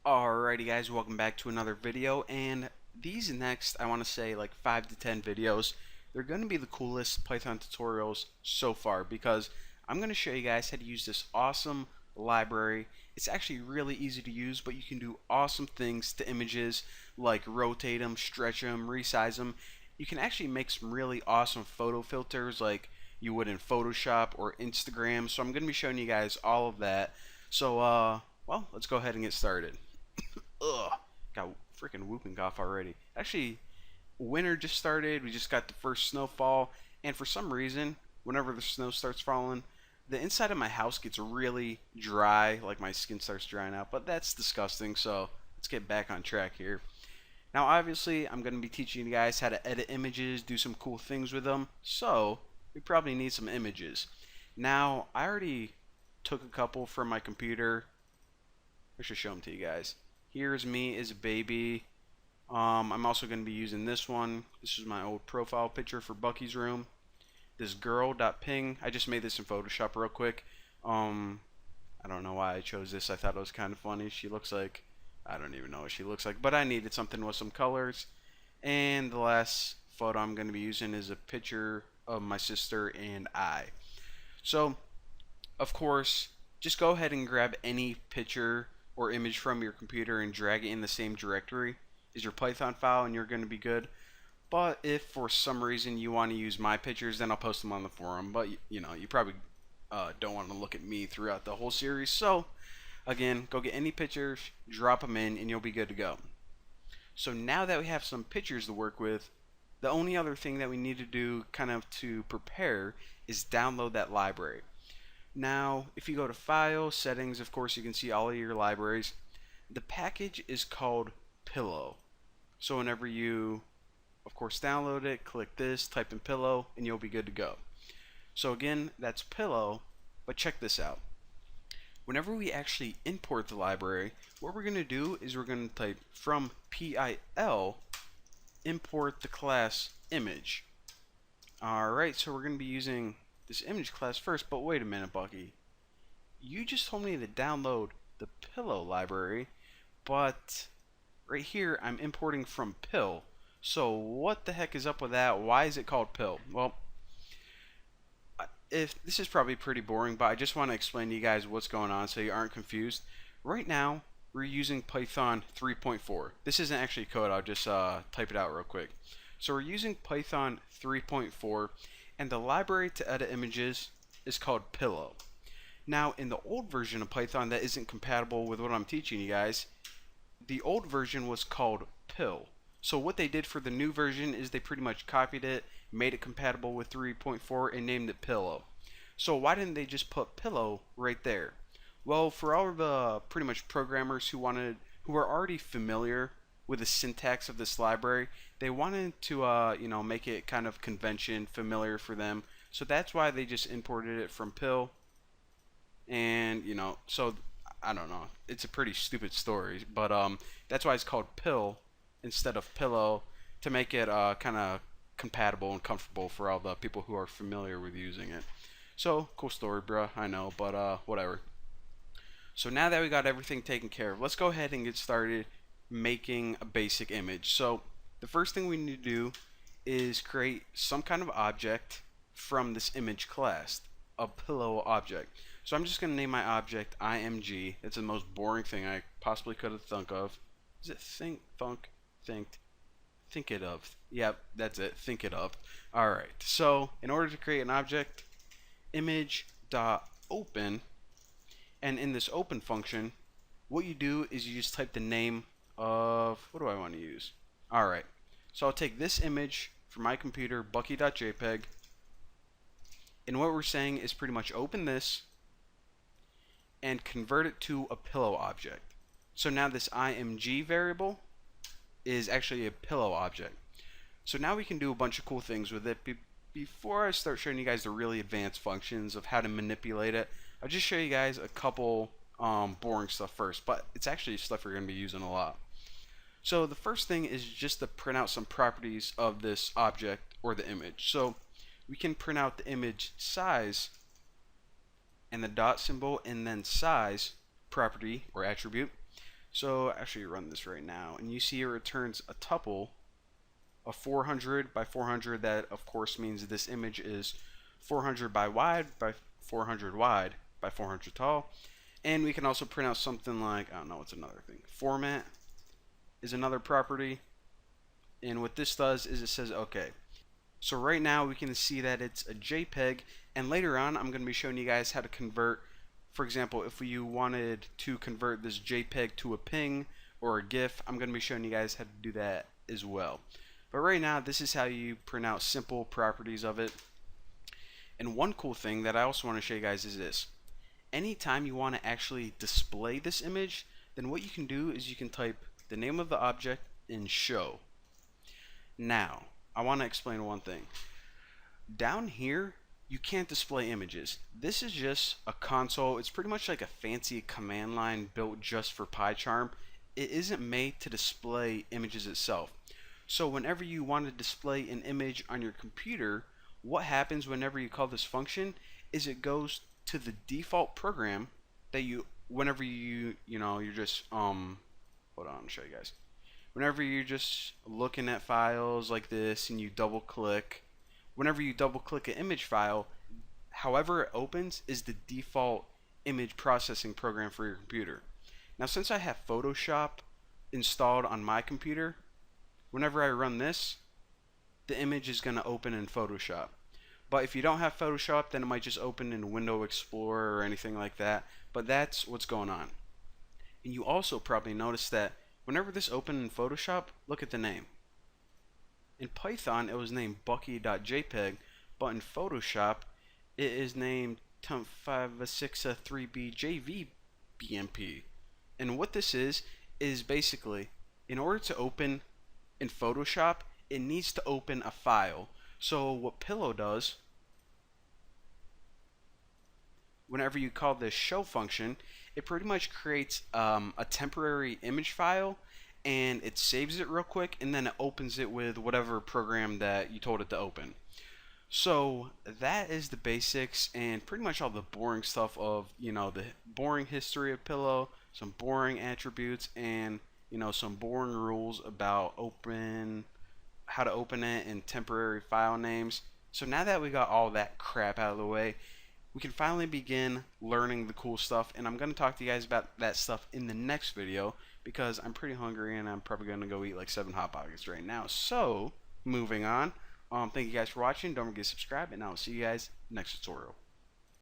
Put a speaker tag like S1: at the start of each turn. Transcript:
S1: Alrighty guys, welcome back to another video, and these next, I want to say like 5 to 10 videos, they're going to be the coolest Python tutorials so far because I'm going to show you guys how to use this awesome library. It's actually really easy to use, but you can do awesome things to images like rotate them, stretch them, resize them. You can actually make some really awesome photo filters like you would in Photoshop or Instagram, so I'm going to be showing you guys all of that. So, well, let's go ahead and get started. Ugh, got freaking whooping cough already. Actually, winter just started. We just got the first snowfall, and for some reason, whenever the snow starts falling, the inside of my house gets really dry, like my skin starts drying out. But that's disgusting. So let's get back on track here. Now, obviously, I'm going to be teaching you guys how to edit images, do some cool things with them. So we probably need some images. Now, I already took a couple from my computer. I should show them to you guys. Here's me as a baby. I'm also going to be using this one. This is my old profile picture for Bucky's room. This girl.ping. I just made this in Photoshop real quick. I don't know why I chose this. I thought it was kind of funny. She looks like, I don't even know what she looks like, but I needed something with some colors. And the last photo I'm going to be using is a picture of my sister and I. So, of course, just go ahead and grab any picture or image from your computer and drag it in the same directory as your Python file, and you're going to be good. But if for some reason you want to use my pictures, then I'll post them on the forum. But you know, you probably don't want to look at me throughout the whole series. So again, go get any pictures, drop them in, and you'll be good to go. So now that we have some pictures to work with, the only other thing that we need to do kind of to prepare is download that library. Now, if you go to File, Settings, of course you can see all of your libraries. The package is called Pillow. So whenever you, of course, download it, click this, type in Pillow, and you'll be good to go. So again, that's Pillow, but check this out. Whenever we actually import the library, what we're going to do is we're going to type from PIL, import the class image. Alright, so we're going to be using this image class first, but wait a minute, Bucky. You just told me to download the Pillow library, but right here I'm importing from Pill. So what the heck is up with that? Why is it called Pill? Well, if this is probably pretty boring, but I just want to explain to you guys what's going on so you aren't confused. Right now, we're using Python 3.4. This isn't actually code, I'll just type it out real quick. So we're using Python 3.4, and the library to edit images is called Pillow. Now, in the old version of Python that isn't compatible with what I'm teaching you guys, the old version was called Pill. So what they did for the new version is they pretty much copied it, made it compatible with 3.4, and named it Pillow. So why didn't they just put Pillow right there? Well, for all of the pretty much programmers who were already familiar with the syntax of this library, they wanted to make it kind of convention familiar for them. So that's why they just imported it from Pill. And so I don't know. It's a pretty stupid story, but that's why it's called Pill instead of Pillow, to make it kind of compatible and comfortable for all the people who are familiar with using it. So cool story, bruh. I know, but whatever. So now that we got everything taken care of, let's go ahead and get started making a basic image. So the first thing we need to do is create some kind of object from this image class, a Pillow object. So I'm just going to name my object IMG. It's the most boring thing I possibly could have thunk of. Is it think it of? Yep, that's it. Think it of. Alright, so in order to create an object, image.open, and in this open function, what you do is you just type the name of, what do I want to use? Alright, so I'll take this image from my computer, bucky.jpg, and what we're saying is pretty much open this and convert it to a Pillow object. So now this img variable is actually a Pillow object. So now we can do a bunch of cool things with it. Before I start showing you guys the really advanced functions of how to manipulate it, I'll just show you guys a couple boring stuff first, but it's actually stuff we're going to be using a lot. So the first thing is just to print out some properties of this object or the image. So we can print out the image size and the dot symbol and then size property or attribute. So actually run this right now, and you see it returns a tuple of 400 by 400. That of course means this image is 400 by wide by 400 wide by 400 tall. And we can also print out something like, I don't know, what's another thing. Format is another property. And what this does is it says, okay. So right now we can see that it's a JPEG, and later on I'm going to be showing you guys how to convert. For example, if you wanted to convert this JPEG to a PNG or a GIF, I'm going to be showing you guys how to do that as well. But right now, this is how you print out simple properties of it. And one cool thing that I also want to show you guys is this. Anytime you want to actually display this image, then what you can do is you can type the name of the object and show. Now, I want to explain one thing. Down here, you can't display images. This is just a console. It's pretty much like a fancy command line built just for PyCharm. It isn't made to display images itself. So whenever you want to display an image on your computer, what happens whenever you call this function is it goes to the default program that whenever you're just hold on, I'll show you guys. Whenever you're just looking at files like this and you double click, whenever you double click an image file, however it opens is the default image processing program for your computer. Now since I have Photoshop installed on my computer, whenever I run this, the image is going to open in Photoshop. But if you don't have Photoshop, then it might just open in Windows Explorer or anything like that. But that's what's going on. And you also probably noticed that whenever this opened in Photoshop, look at the name. In Python, it was named Bucky.jpg, but in Photoshop, it is named temp563bjvbmp. And what this is basically, in order to open in Photoshop, it needs to open a file. So what Pillow does, whenever you call this show function, it pretty much creates a temporary image file, and it saves it real quick, and then it opens it with whatever program that you told it to open. So that is the basics and pretty much all the boring stuff of, the boring history of Pillow, some boring attributes, and some boring rules about how to open it and temporary file names. So now that we got all that crap out of the way, we can finally begin learning the cool stuff, and I'm going to talk to you guys about that stuff in the next video because I'm pretty hungry and I'm probably going to go eat like 7 Hot Pockets right now. So moving on, thank you guys for watching. Don't forget to subscribe, and I will see you guys next tutorial.